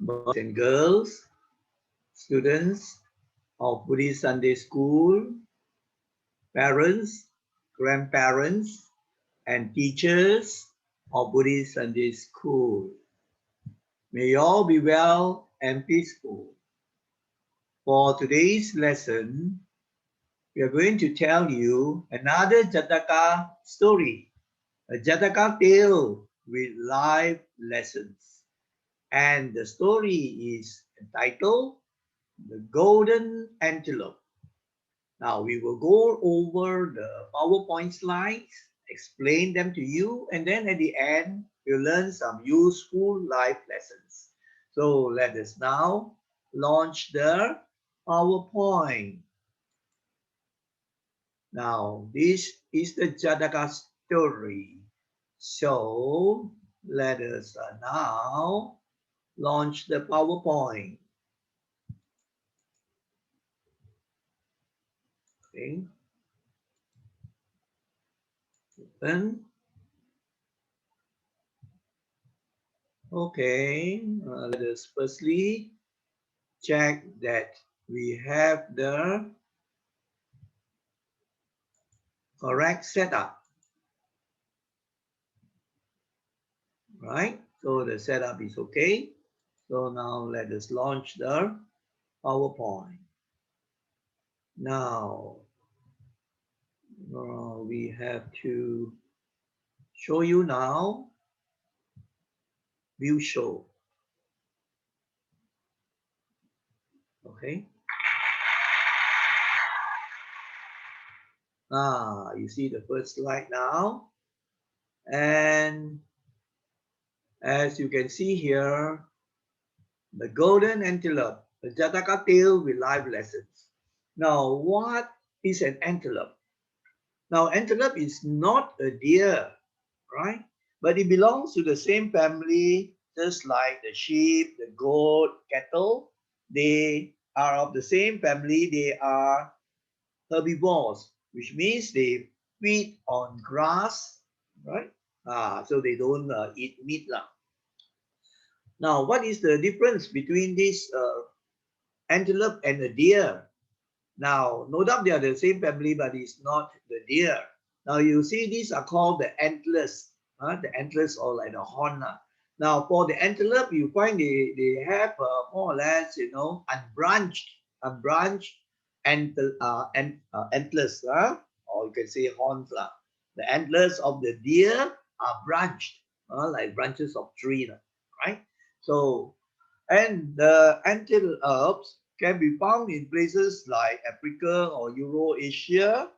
boys and girls, students of Buddhist Sunday School, parents, grandparents, and teachers of Buddhist Sunday School. May you all be well and peaceful. For today's lesson, we are going to tell you another Jataka story, a Jataka tale with life lessons. And the story is entitled The Golden Antelope. Now we will go over the PowerPoint slides, explain them to you, and then at the end, you'll learn some useful life lessons. So let us now launch the PowerPoint. Now, this is the Jataka story. So let us now launch the PowerPoint. Okay. Open. Okay. Let us firstly check that we have the correct setup. Right? So the setup is okay. So now let us launch the PowerPoint. Now, we have to show you now view show. Okay. You see the first slide now. And as you can see here, the Golden Antelope, the Jataka tale with life lessons. Now, what is an antelope? Now, antelope is not a deer, right? But it belongs to the same family, just like the sheep, the goat, cattle. They are of the same family. They are herbivores, which means they feed on grass, right? So they don't eat meat. Now, what is the difference between this antelope and a deer? Now, no doubt they are the same family, but it's not the deer. Now, you see these are called the antlers, the antlers or like the horn. Now, for the antelope, you find they have more or less, unbranched antlers, or you can say horns. The antlers of the deer are branched, like branches of tree, right? So, and the antelopes can be found in places like Africa or Eurasia.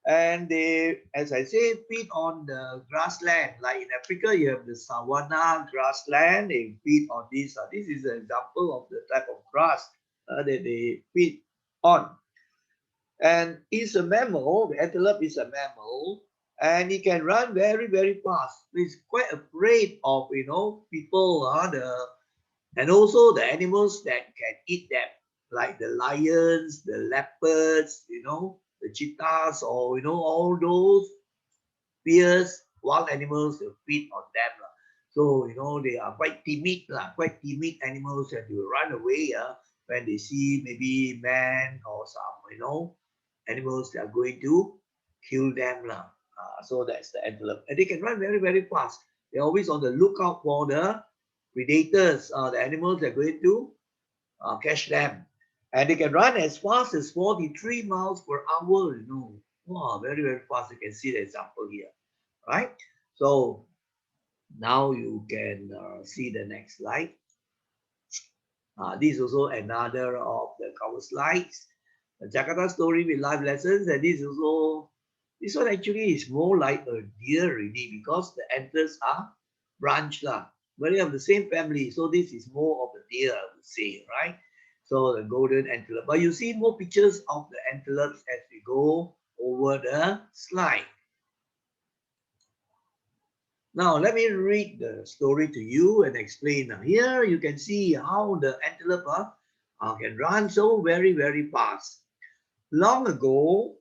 And they, as I say, feed on the grassland. Like in Africa, you have the savanna grassland. They feed on this. This is an example of the type of grass that they feed on. And it's a mammal. The antelope is a mammal, and it can run very, very fast. It's quite afraid of people. And also the animals that can eat them, like the lions, the leopards, the cheetahs, or all those fierce wild animals that feed on them. So they are quite timid animals, and they will run away when they see maybe man or some animals that are going to kill them. So that's the antelope. And they can run very, very fast. They're always on the lookout for the predators, the animals that are going to catch them. And they can run as fast as 43 miles per hour. Wow, very, very fast. You can see the example here, right? So now you can see the next slide. This is also another of the cover slides. The Jakarta story with life lessons. And this one actually is more like a deer really, because the antlers are branched. But they have the same family. So this is more of a deer, I would say, right? So the golden antelope. But you see more pictures of the antelopes as we go over the slide. Now, let me read the story to you and explain. Now, here you can see how the antelope can run so very, very fast. Long ago,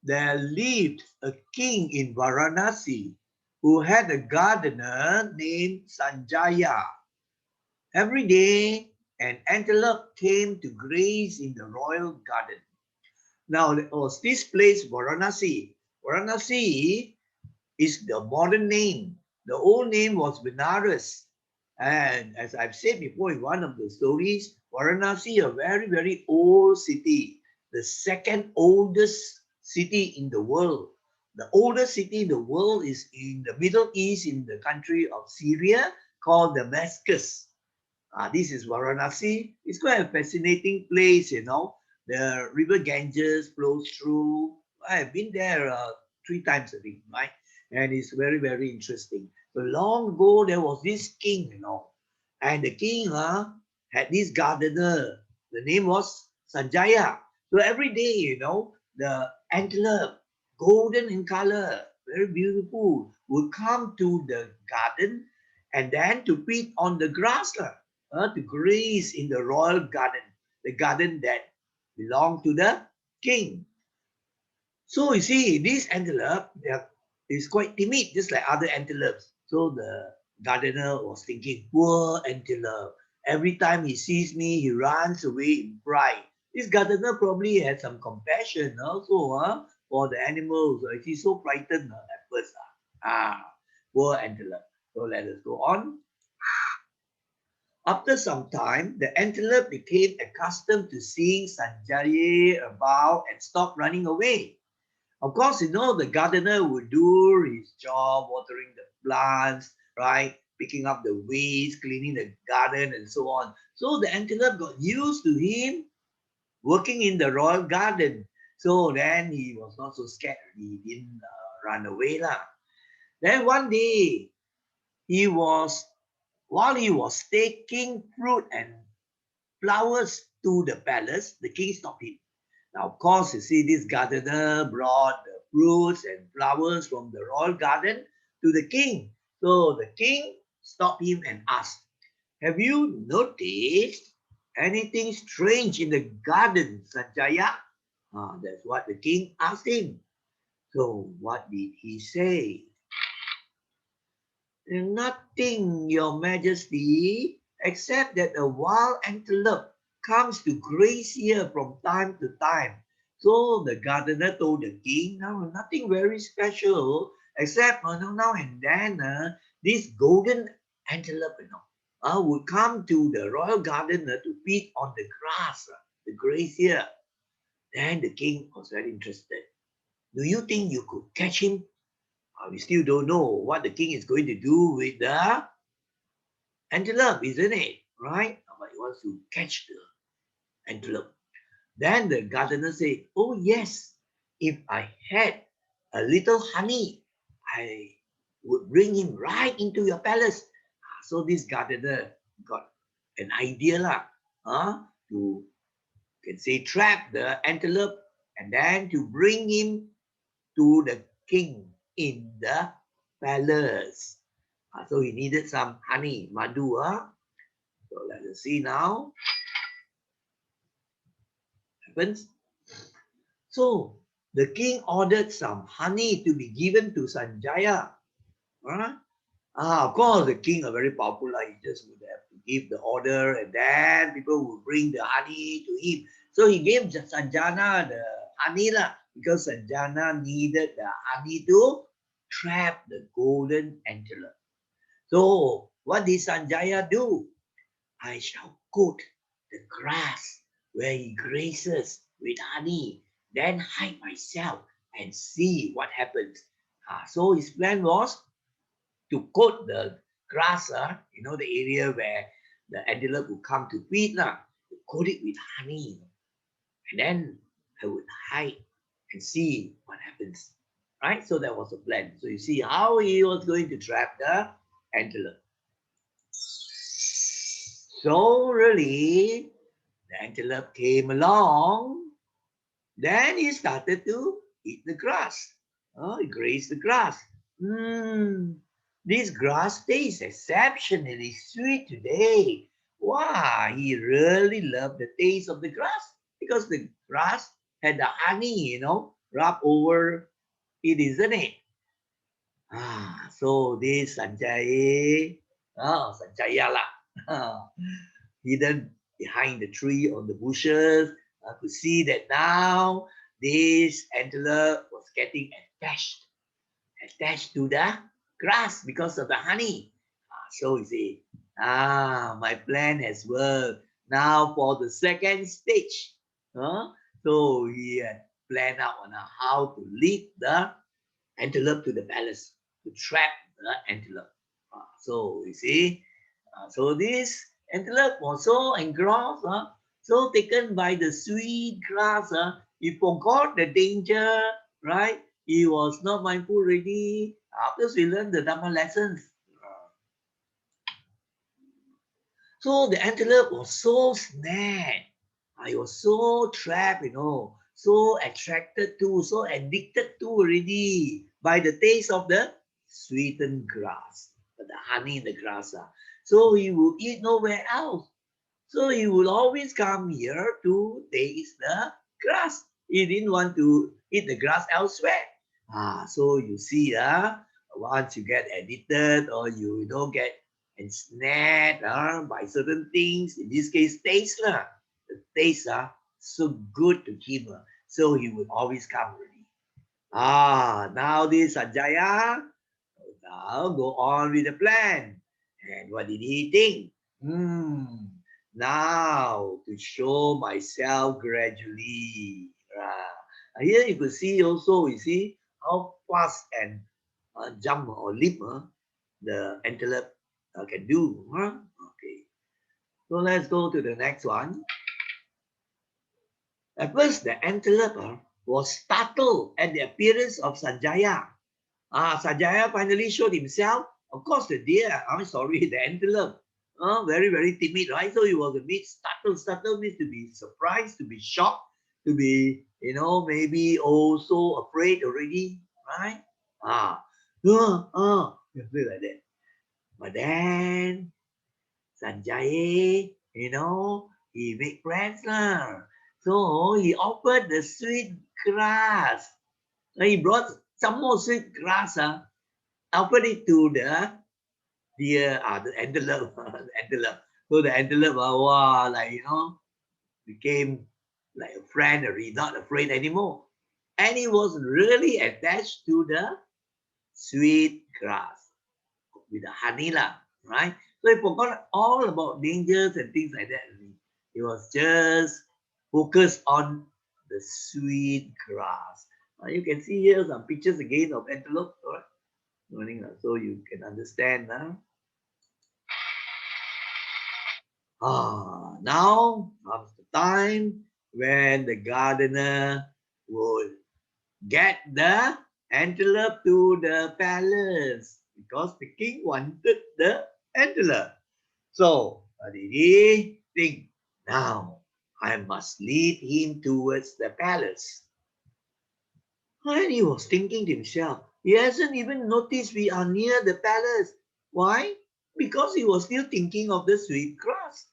there lived a king in Varanasi who had a gardener named Sanjaya. Every day, an antelope came to graze in the royal garden. Now, there was this place, Varanasi. Varanasi is the modern name. The old name was Benares. And as I've said before in one of the stories, Varanasi, a very, very old city, the second oldest city in the world. The oldest city in the world is in the Middle East, in the country of Syria, called Damascus. This is Varanasi. It's quite a fascinating place, you know. The river Ganges flows through. I've been there 3 times, I think, right? And it's very, very interesting. So long ago, there was this king, you know, and the king had this gardener. The name was Sanjaya. So every day, you know, the antelope, golden in color, very beautiful, would come to the garden and then to feed on the grass, to graze in the royal garden, the garden that belonged to the king. So you see, this antelope is quite timid, just like other antelopes. So the gardener was thinking, poor antelope. Every time he sees me, he runs away in fright. This gardener probably had some compassion also for the animals. He's so frightened at first. Poor antelope. So let us go on. After some time, the antelope became accustomed to seeing Sanjaya about and stopped running away. Of course, you know, the gardener would do his job, watering the plants, right? Picking up the weeds, cleaning the garden, and so on. So the antelope got used to him working in the royal garden. So then he was not so scared. He didn't run away. Then one day, he was, while he was taking fruit and flowers to the palace, the king stopped him. Now, of course, you see, this gardener brought the fruits and flowers from the royal garden to the king. So the king stopped him and asked, have you noticed anything strange in the garden, Sanjaya? That's what the king asked him. So what did he say? Nothing, your majesty, except that a wild antelope comes to graze here from time to time. So the gardener told the king, no, nothing very special, except now and then this golden antelope, would come to the royal garden to feed on the grass, the graze here. Then the king was very interested. Do you think you could catch him? We still don't know what the king is going to do with the antelope, isn't it? Right? But he wants to catch the antelope. Then the gardener said, oh, yes, if I had a little honey, I would bring him right into your palace. So this gardener got an idea to, can say, trap the antelope and then to bring him to the king in the palace. So he needed some honey, madu. So let us see now. Happens. So the king ordered some honey to be given to Sanjaya. Of course, the king are very powerful. He just would have to give the order and then people would bring the honey to him. So he gave Sanjana the honey because Sanjana needed the honey to trap the golden antelope. So what did Sanjaya do? I shall coat the grass where he grazes with honey, then hide myself and see what happens. So his plan was to coat the grass, the area where the antelope would come to feed, coat it with honey. And then I would hide and see what happens. Right? So that was the plan. So you see how he was going to trap the antelope. So really, the antelope came along. Then he started to eat the grass. He grazed the grass. This grass tastes exceptionally sweet today. Wow, he really loved the taste of the grass because the grass had the honey, rubbed over it, isn't it? So this Sanjaya lah, hidden behind the tree or the bushes. I could see that now this antelope was getting attached to the grass because of the honey. So you see, my plan has worked. Now for the second stage. Huh? So he had planned out on how to lead the antelope to the palace, to trap the antelope. So you see, so this antelope was so engrossed, so taken by the sweet grass, he forgot the danger, right? He was not mindful already. After we learned the Dhamma lessons. So the antelope was so snared. I was so trapped, so attracted to, so addicted to already by the taste of the sweetened grass, the honey in the grass. So he would eat nowhere else. So he would always come here to taste the grass. He didn't want to eat the grass elsewhere. So you see, once you get addicted or you don't get ensnared by certain things, in this case, taste. The taste so good to him. So he would always come ready. Now this Sanjaya now go on with the plan. And what did he think? Now to show myself gradually. Here you could see also, you see how fast and jump or leap the antelope can do. Okay, so let's go to the next one. At first, the antelope was startled at the appearance of Sanjaya. Sanjaya finally showed himself. Of course, the deer, I'm sorry, the antelope, very, very timid, right? So he was a bit startled. Startled means to be surprised, to be shocked, to be, maybe also afraid already, right? Something like that. But then Sanjaya, he made friends lah. So he offered the sweet grass. He brought some more sweet grass, offered it to the deer, the antelope, the antelope. So the antelope, became like a friend already, not afraid anymore. And he was really attached to the sweet grass with the honey, right? So he forgot all about dangers and things like that. He was just focused on the sweet grass. You can see here some pictures again of antelope, right? So you can understand. Now comes the time when the gardener would get the antelope to the palace because the king wanted the antelope. So what did he think? Now I must lead him towards the palace. And he was thinking to himself, he hasn't even noticed we are near the palace. Why? Because he was still thinking of the sweet grass.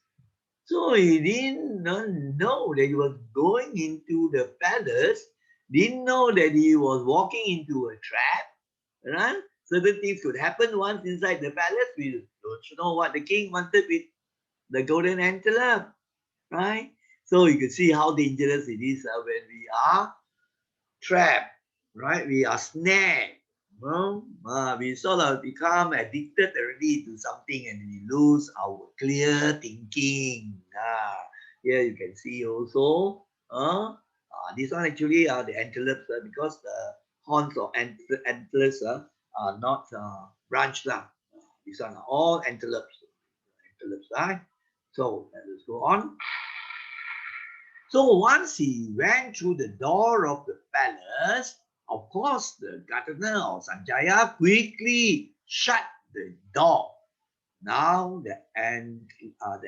So he didn't know that he was going into the palace, didn't know that he was walking into a trap. Right? Certain things could happen once inside the palace. We don't know what the king wanted with the golden antelope. Right? So you can see how dangerous it is when we are trapped, right? We are snared. We sort of become addicted already to something and we lose our clear thinking. Here you can see also, this one actually are the antelopes because the horns or antlers are not branched. These are all antelopes. Right? So let's go on. So once he went through the door of the palace, of course, the gardener or Sanjaya quickly shut the door. Now the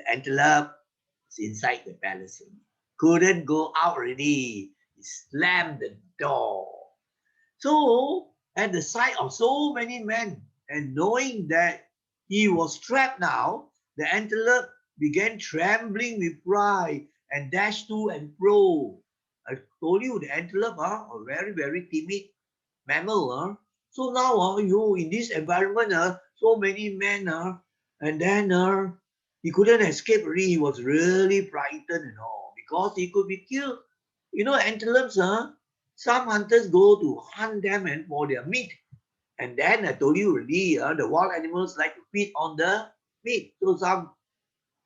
antelope is inside the palace. Couldn't go out already. He slammed the door. So at the sight of so many men and knowing that he was trapped now, the antelope began trembling with pride and dashed to and fro. I told you the antelope are very, very timid mammal. So now you in this environment, so many men and then he couldn't escape already. He was really frightened, because he could be killed. Antelopes, some hunters go to hunt them and for their meat. And then I told you already, the wild animals like to feed on the meat. So some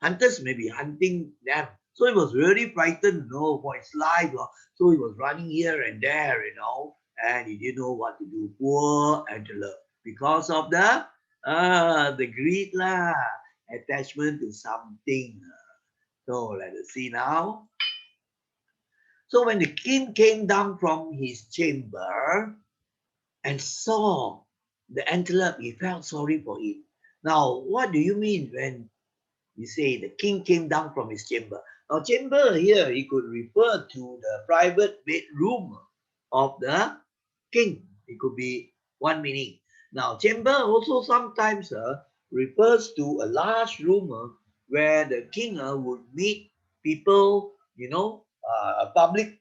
hunters may be hunting them. So he was really frightened, for his life. So he was running here and there, and he didn't know what to do. Poor antelope, because of the greed lah, attachment to something. So let us see now. So when the king came down from his chamber and saw the antelope, he felt sorry for it. Now, what do you mean when you say the king came down from his chamber? Now, chamber here, it could refer to the private bedroom of the king. It could be one meaning. Now, chamber also sometimes refers to a large room where the king would meet people, a public,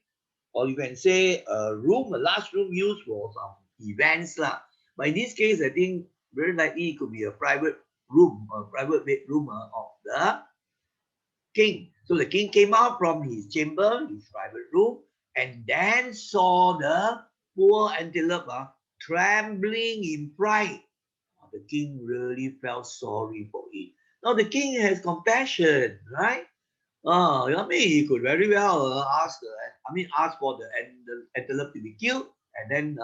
or you can say a large room used for some events lah. But in this case, I think very likely it could be a private room, a private bedroom of the king. So the king came out from his chamber, his private room, and then saw the poor antelope trembling in fright. The king really felt sorry for it. Now the king has compassion, right? He could very well ask for the antelope to be killed and then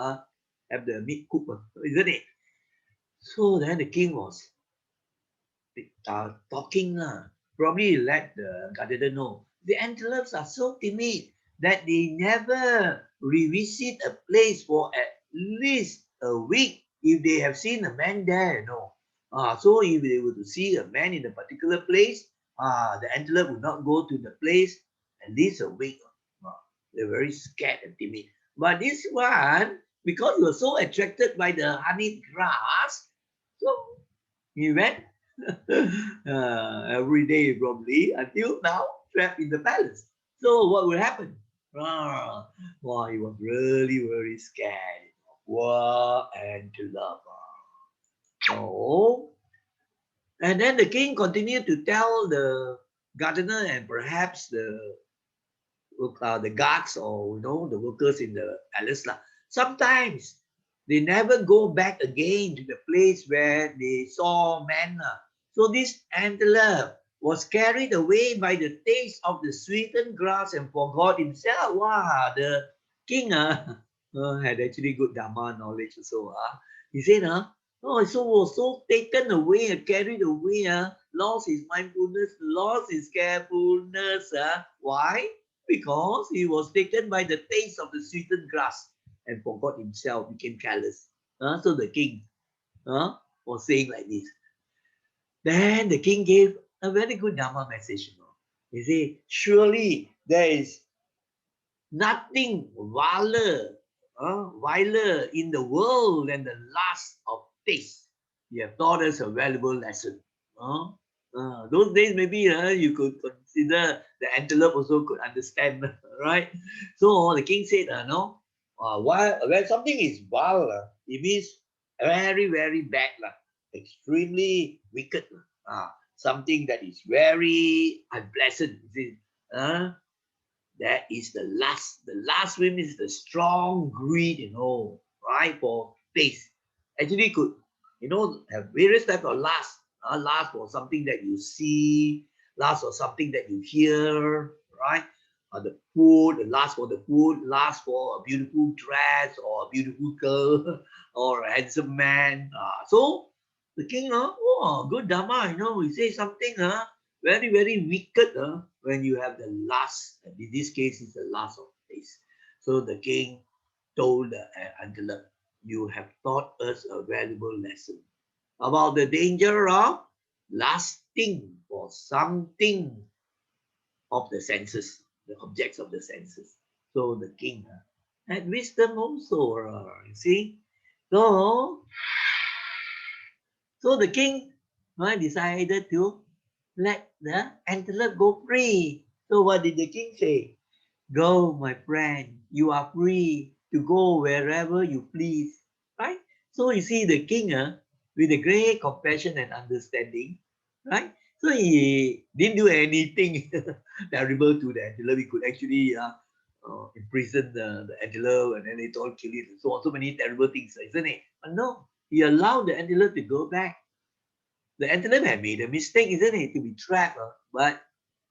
have the meat cooked, isn't it? So then the king was talking, probably let the gardener know. The antelopes are so timid that they never revisit a place for at least a week if they have seen a man there, So if they were to see a man in a particular place, the antelope would not go to the place at least a week. They're very scared and timid. But this one, because he was so attracted by the honey grass, so he went every day probably until now trapped in the palace. So what will happen? He was really very scared. Poor antelope. So, and then the king continued to tell the gardener and perhaps the guards or the workers in the palace lah. Sometimes they never go back again to the place where they saw man. So this antelope was carried away by the taste of the sweetened grass and forgot himself. Wow, the king had actually good Dharma knowledge also. He said, so was so taken away and carried away, lost his mindfulness, lost his carefulness. Why? Because he was taken by the taste of the sweetened grass and forgot himself, became careless. So the king was saying like this. Then the king gave a very good Dharma message. He said, surely there is nothing viler in the world than the lust of taste. You have taught us a valuable lesson. Those days, maybe you could consider the antelope also could understand, right? So the king said, when something is vile, it means very, very bad, extremely wicked, something that is very unpleasant. That is the lust. The lust means the strong greed, right, for taste. Actually, could have various types of lust. Lust for something that you see, lust for something that you hear, right? The food, the lust for the food, lust for a beautiful dress or a beautiful girl or a handsome man. So the king, good Dharma, he say something, very, very wicked when you have the lust. And in this case, it's the lust of taste. So the king told the antelope, you have taught us a valuable lesson about the danger of lusting for something of the senses, the objects of the senses. So the king had wisdom also, you see. So the king decided to let the antelope go free. So what did the king say? Go, my friend, you are free to go wherever you please. Right? So you see the king with a great compassion and understanding, right? So he didn't do anything terrible to the antelope. He could actually imprison the antelope and then they all kill it and so on. So many terrible things, isn't it? But no, he allowed the antelope to go back. The antelope had made a mistake, isn't it? To be trapped. But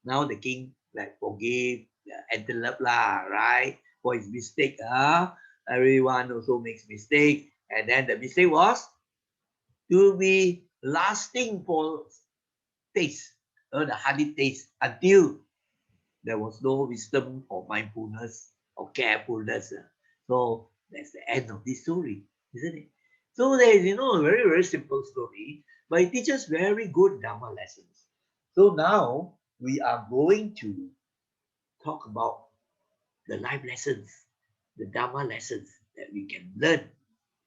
now the king like forgave the antelope lah, right? For his mistake. Everyone also makes mistake. And then the mistake was to be lasting for taste, the honey taste, until there was no wisdom or mindfulness or carefulness. So that's the end of this story, isn't it? So there is, a very, very simple story, but it teaches very good Dharma lessons. So now we are going to talk about the life lessons, the Dharma lessons that we can learn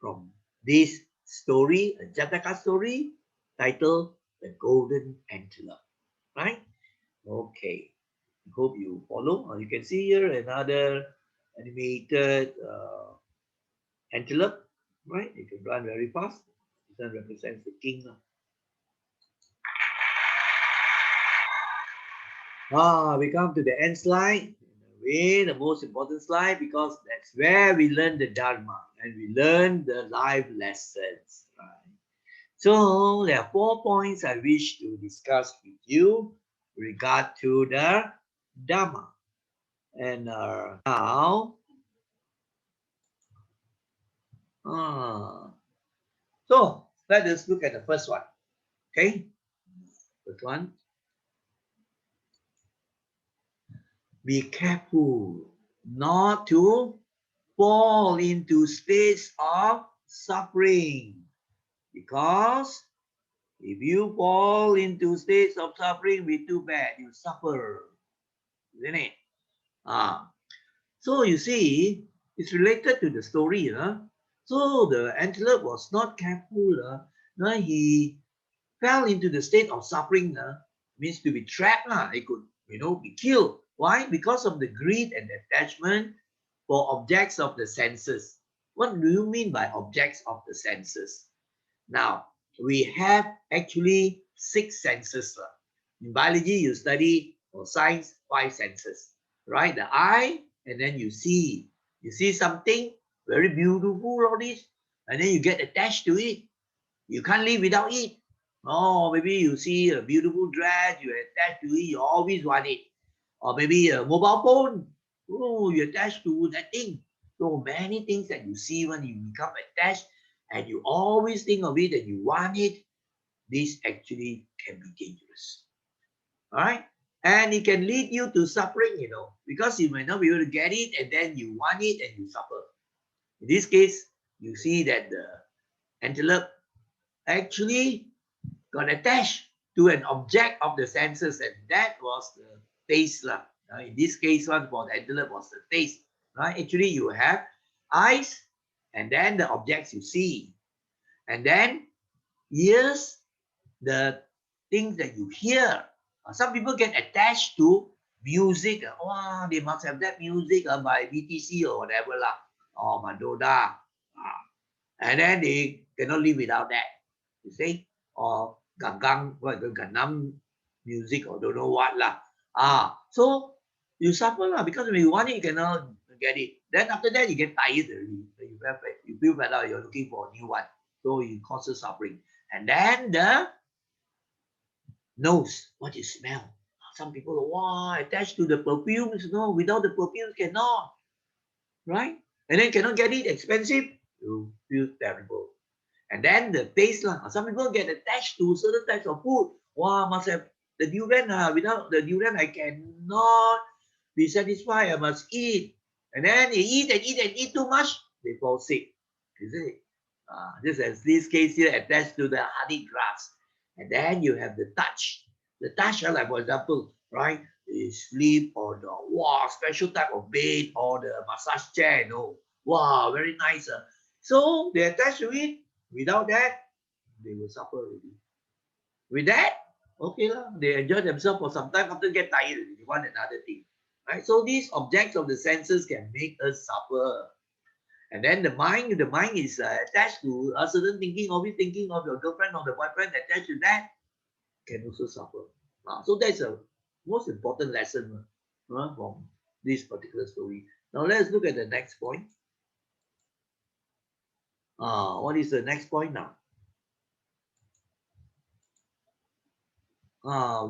from this story, a Jataka story titled The Golden Antelope. Right? Okay. I hope you follow. You can see here another animated antelope. Right? It can run very fast. This one represents the king. We come to the end slide. In a way, the most important slide, because that's where we learn the Dharma and we learn the life lessons. Right? So there are 4 points I wish to discuss with you regard to the Dharma. And now, so let us look at the first one. Okay, first one. Be careful not to fall into states of suffering, because if you fall into states of suffering, it'll be too bad. You suffer, isn't it? So you see, it's related to the story. So the antelope was not careful. He fell into the state of suffering. Means to be trapped. It could, be killed. Why? Because of the greed and attachment for objects of the senses. What do you mean by objects of the senses? Now, we have actually 6 senses. In biology, you study, or science, 5 senses, right? The eye, and then you see something very beautiful, all this, and then you get attached to it. You can't live without it. Oh, maybe you see a beautiful dress, you attach to it, you always want it. Or maybe a mobile phone, oh, you attach to that thing. So many things that you see when you become attached and you always think of it and you want it, this actually can be dangerous. All right? And it can lead you to suffering, because you might not be able to get it and then you want it and you suffer. In this case, you see that the antelope actually got attached to an object of the senses, and that was the taste. In this case, one for the antelope was the taste. Right? Actually, you have eyes, and then the objects you see, and then ears, the things that you hear. Some people get attached to music. Oh, they must have that music by BTC or whatever lah, or Madonna. And then they cannot live without that. You see? Or Gangang, what the Gangnam music or don't know what lah. So you suffer lah, because when you want it, you cannot get it. Then after that, you get tired already. You feel better, you're looking for a new one. So it causes suffering. And then the nose, what you smell. Some people are attached to the perfumes. No, without the perfumes cannot. Right? And then cannot get it, expensive. You feel terrible. And then the taste lah. Some people get attached to certain types of food. Must have the durian. Without the durian, I cannot be satisfied. I must eat. And then they eat and eat and eat too much, they fall sick. Is it? Just as this case here, attached to the honey grass. And then you have the touch. The touch, like for example, right? They sleep on the special type of bed or the massage chair. Very nice. So they attach to it. Without that, they will suffer already. With that, okay lah, they enjoy themselves for some time. After get tired, they want another thing. Right? So these objects of the senses can make us suffer. And then the mind is attached to a certain thinking, always thinking of your girlfriend or the boyfriend, attached to that. can also suffer. So that's a most important lesson from this particular story. Now let's look at the next point. What is the next point now?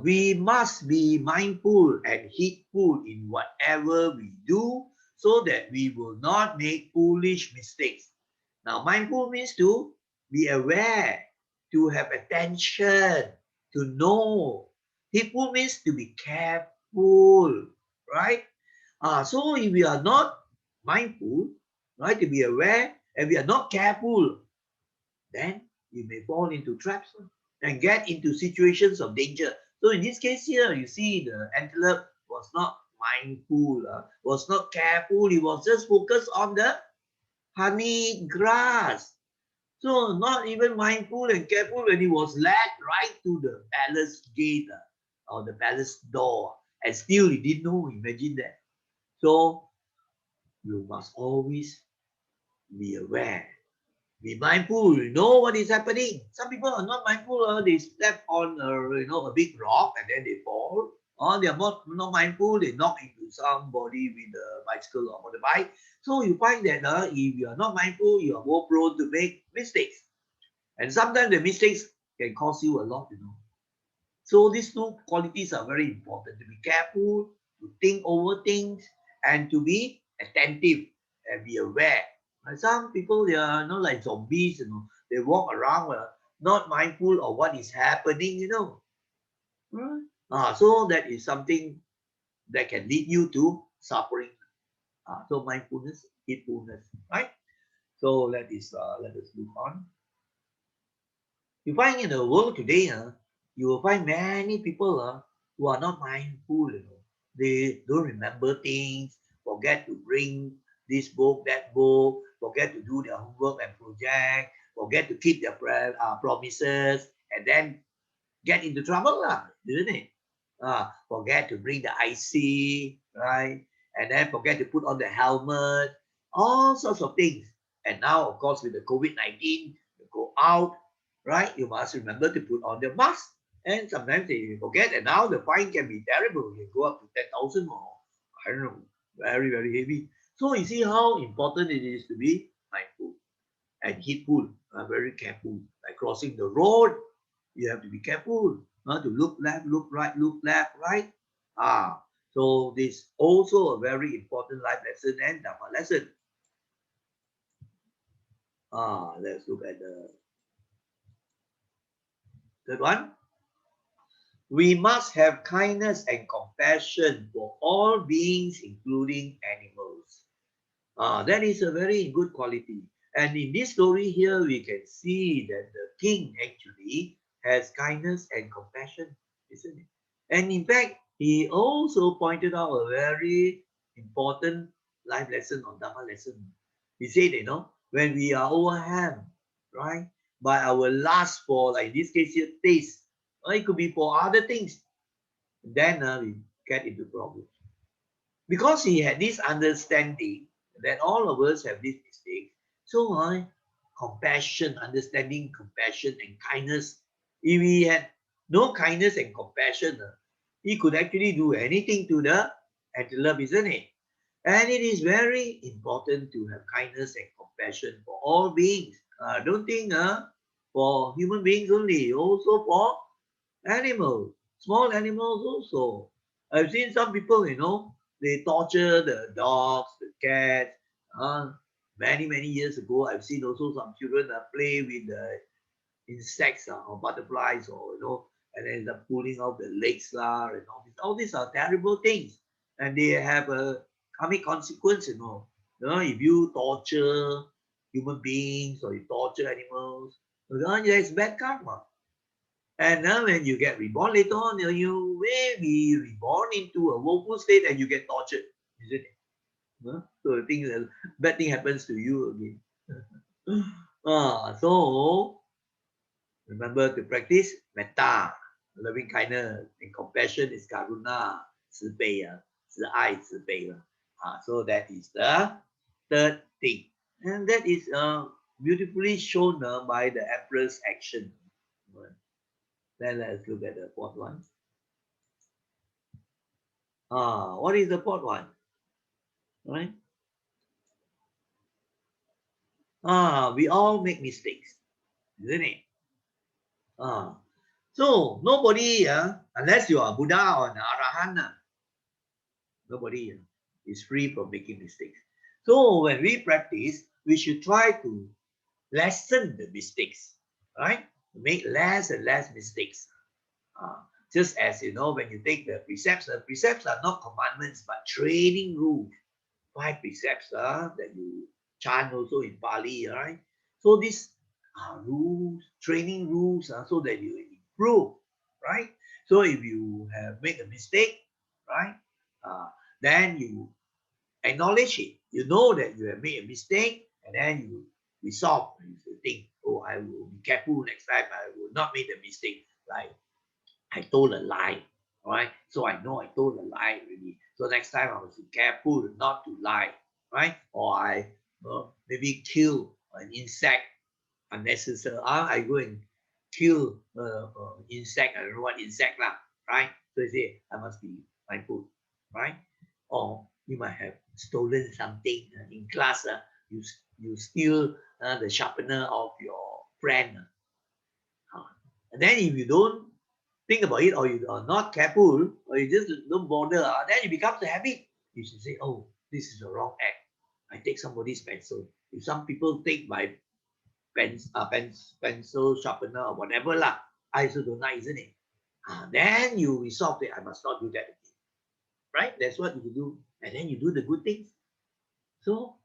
We must be mindful and heedful in whatever we do so that we will not make foolish mistakes. Now, mindful means to be aware, to have attention, to know. Heedful means to be careful, right? So if we are not mindful, right, to be aware, and we are not careful, then you may fall into traps and get into situations of danger. So in this case here, you see the antelope was not mindful, was not careful. He was just focused on the honey grass. So not even mindful and careful when he was led right to the palace gate or the palace door. And still he didn't know. Imagine that. So you must always be aware. Be mindful, know what is happening. Some people are not mindful, they step on a big rock and then they fall. Or they are not mindful, they knock into somebody with a bicycle or motorbike. So you find that if you are not mindful, you are more prone to make mistakes. And sometimes the mistakes can cost you a lot. So these two qualities are very important: to be careful, to think over things, and to be attentive and be aware. And some people, they are not like zombies. They walk around not mindful of what is happening. So that is something that can lead you to suffering. So mindfulness, heedfulness, right? So let us move on. You find in the world today, you will find many people who are not mindful. They don't remember things, forget to bring this book, that book, forget to do their homework and project, forget to keep their promises, and then get into trouble, isn't it? Forget to bring the IC, right? And then forget to put on the helmet, all sorts of things. And now, of course, with the COVID-19, you go out, right? You must remember to put on the mask. And sometimes they forget, and now the fine can be terrible. You go up to 10,000 or, I don't know, very, very heavy. So you see how important it is to be mindful and heedful, very careful. Like crossing the road, you have to be careful to look left, look left, right. So this also a very important life lesson and Dharma lesson. Let's look at the third one. We must have kindness and compassion for all beings, including animals. That is a very good quality. And in this story here, we can see that the king actually has kindness and compassion, isn't it? And in fact, he also pointed out a very important life lesson or Dharma lesson. He said, when we are overwhelmed, right, by our lust for, like in this case here, taste, or it could be for other things, then we get into problems. Because he had this understanding that all of us have this mistake. So compassion, understanding, compassion, and kindness. If he had no kindness and compassion, he could actually do anything to the antelope, isn't it? And it is very important to have kindness and compassion for all beings. Don't think for human beings only, also for animals, small animals also. I've seen some people, they torture the dogs, the cats. Many, many years ago, I've seen also some children play with the insects or butterflies or, and then they're pulling out the legs and all this. All these are terrible things. And they have a karmic consequence. If you torture human beings or you torture animals, there's bad karma. And now when you get reborn later on, you may be reborn into a woeful state and you get tortured, isn't it? So the thing that bad thing happens to you again. So remember to practice metta, loving kindness, and compassion is karuna, 慈悲，慈爱，慈悲了。So that is the third thing. And that is beautifully shown by the emperor's action. Then let's look at the fourth one. What is the fourth one? Right? We all make mistakes, isn't it? So nobody, unless you are Buddha or an Arahant, nobody is free from making mistakes. So when we practice, we should try to lessen the mistakes, right? Make less and less mistakes. Uh, just as you know, when you take the precepts are not commandments but training rules. 5 precepts that you chant also in Pali, right? So these are rules, training rules, so that you improve, right? So if you have made a mistake, right, uh, then you acknowledge it. You know that you have made a mistake, and then you resolve. You think, oh, I will be careful next time. I will not make the mistake. Like I told a lie, all right? So I know I told a lie already. So next time I was careful not to lie, right? Or I maybe kill an insect unnecessary. I go and kill insect. I don't know what insect lah, right? So you say I must be mindful, right? Or you might have stolen something in class. You steal the sharpener of your friend. And then if you don't think about it, or you are not careful, or you just don't bother, then it becomes a habit. You should say, oh, this is a wrong act. I take somebody's pencil. If some people take my pencil sharpener or whatever lah, I also don't like, isn't it? Then you resolve it. I must not do that again, right? That's what you do, and then you do the good things. So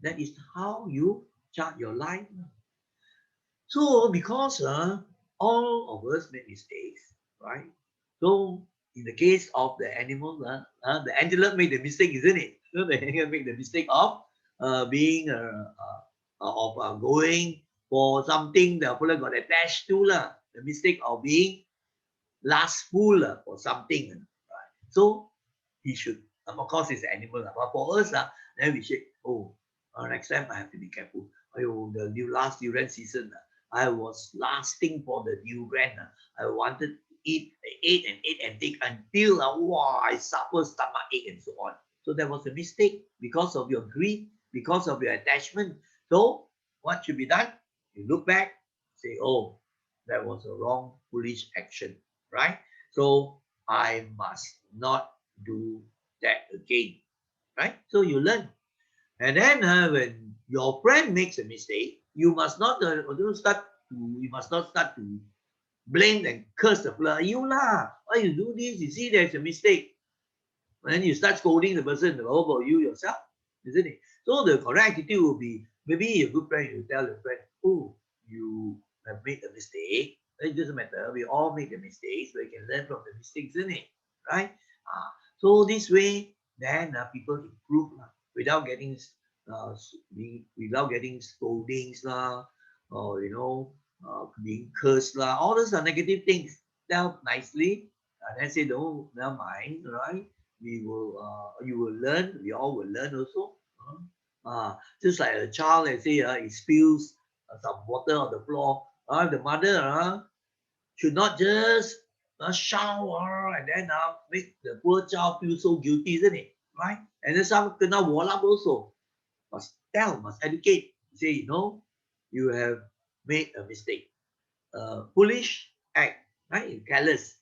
that is how you chart your life. So because all of us make mistakes, right? So in the case of the animal, the antelope made the mistake, isn't it? So the antelope made the mistake of being going for something the fella got attached to lah. The mistake of being lustful for something. Right? So he should, of course, it's an animal, but for us, then we should, oh, next time I have to be careful. Oh, the last durian season, I was lasting for the durian. I wanted to eat, ate and take until wow, I suffer stomach ache and so on. So that was a mistake because of your greed, because of your attachment. So what should be done? You look back, say, oh, that was a wrong, foolish action, right? So I must not do that again, right? So you learn. And then when your friend makes a mistake, you must not start to blame and curse the fella. You lah, why you do this? You see, there's a mistake. And then you start scolding the person over you yourself, isn't it? So the correct attitude will be, maybe a good friend, you tell your friend, oh, you have made a mistake. It doesn't matter. We all make a mistake, so we can learn from the mistakes, isn't it? Right? So this way, then people improve without getting without getting scoldings or being cursed all those are negative things. Tell nicely, and then say, don't, never mind, right? We will you will learn, we all will learn also. Just like a child, let's say it spills some water on the floor, the mother should not just shout and then make the poor child feel so guilty, isn't it? Right? And then some kena wall up also. Must tell, must educate. Say, no, you have made a mistake. Foolish act, right? Careless.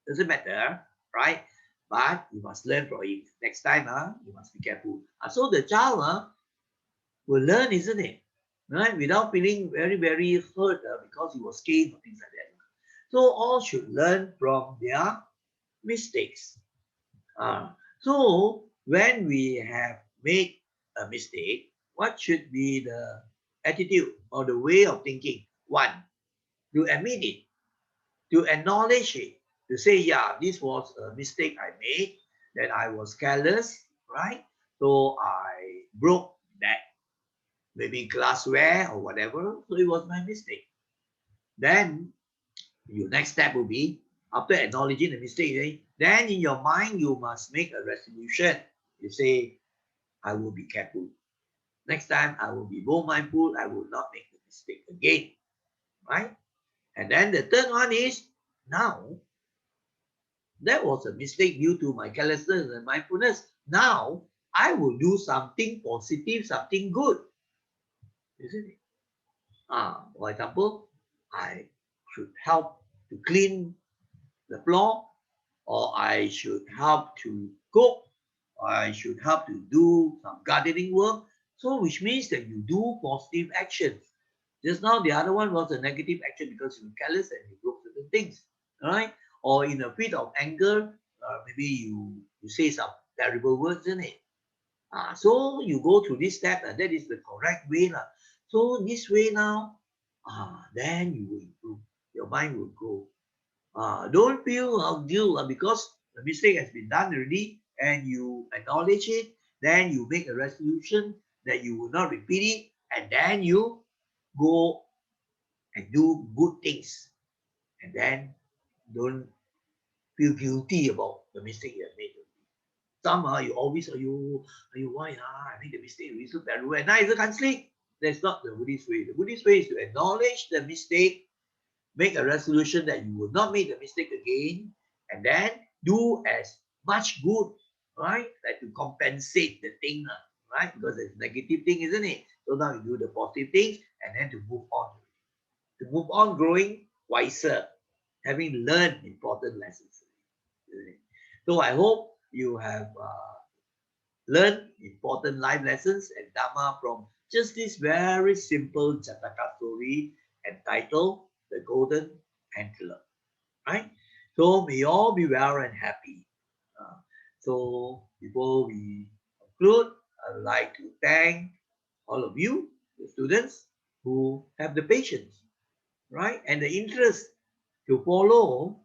Doesn't matter, right? But you must learn from it. Next time, you must be careful. So the child will learn, isn't it? Right? Without feeling very, very hurt because he was caned or things like that. So all should learn from their mistakes. So when we have made a mistake, what should be the attitude or the way of thinking? One, to admit it, to acknowledge it, to say, yeah, this was a mistake I made, that I was careless, right? So I broke that maybe glassware or whatever. So it was my mistake. Then your next step will be, after acknowledging the mistake, then in your mind you must make a resolution. You say, I will be careful. Next time I will be more mindful. I will not make the mistake again. Right? And then the third one is Now, that was a mistake due to my carelessness and mindfulness. Now, I will do something positive, something good. Isn't it? For example, I should help to clean the floor, or I should help to cook, or I should help to do some gardening work. So, which means that you do positive actions. Just now, the other one was a negative action because you were careless and you broke certain things, all right? Or in a fit of anger, maybe you say some terrible words in it. So you go through this step, and that is the correct way. So this way now, then you will improve. Your mind will grow. Don't feel guilt because the mistake has been done already and you acknowledge it. Then you make a resolution that you will not repeat it, and then you go and do good things. And then don't feel guilty about the mistake you have made. Some you always why I made the mistake, we so terrible, and now you can't sleep. That's not the Buddhist way. The Buddhist way is to acknowledge the mistake, make a resolution that you will not make the mistake again, and then do as much good, right? Like to compensate the thing, right? Because it's negative thing, isn't it? So now you do the positive things and then to move on. To move on, growing wiser, having learned important lessons. So I hope you have learned important life lessons and Dharma from just this very simple Jataka story entitled The Golden Antelope. Right? So may you all be well and happy. Uh, so before we conclude, I would like to thank all of you, the students, who have the patience, right, and the interest to follow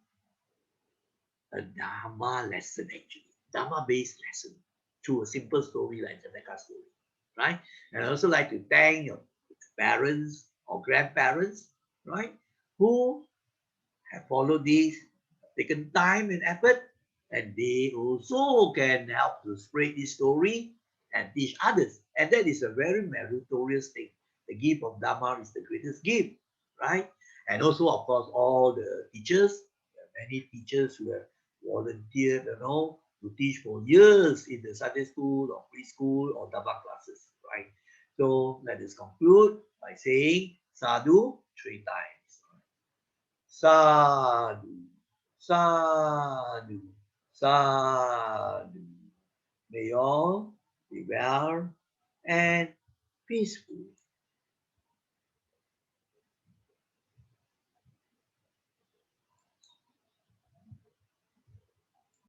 a Dharma lesson, actually, Dharma-based lesson through a simple story like Jataka story, right? And I also like to thank your parents or grandparents, right, who have followed this, taken time and effort, and they also can help to spread this story and teach others. And that is a very meritorious thing. The gift of Dharma is the greatest gift, right? And also, of course, all the teachers, many teachers who have volunteered, to teach for years in the Sunday school or preschool or Dharma classes, right? So let us conclude by saying sadhu 3 times. Sadhu, sadhu, sadhu. May all be well and peaceful.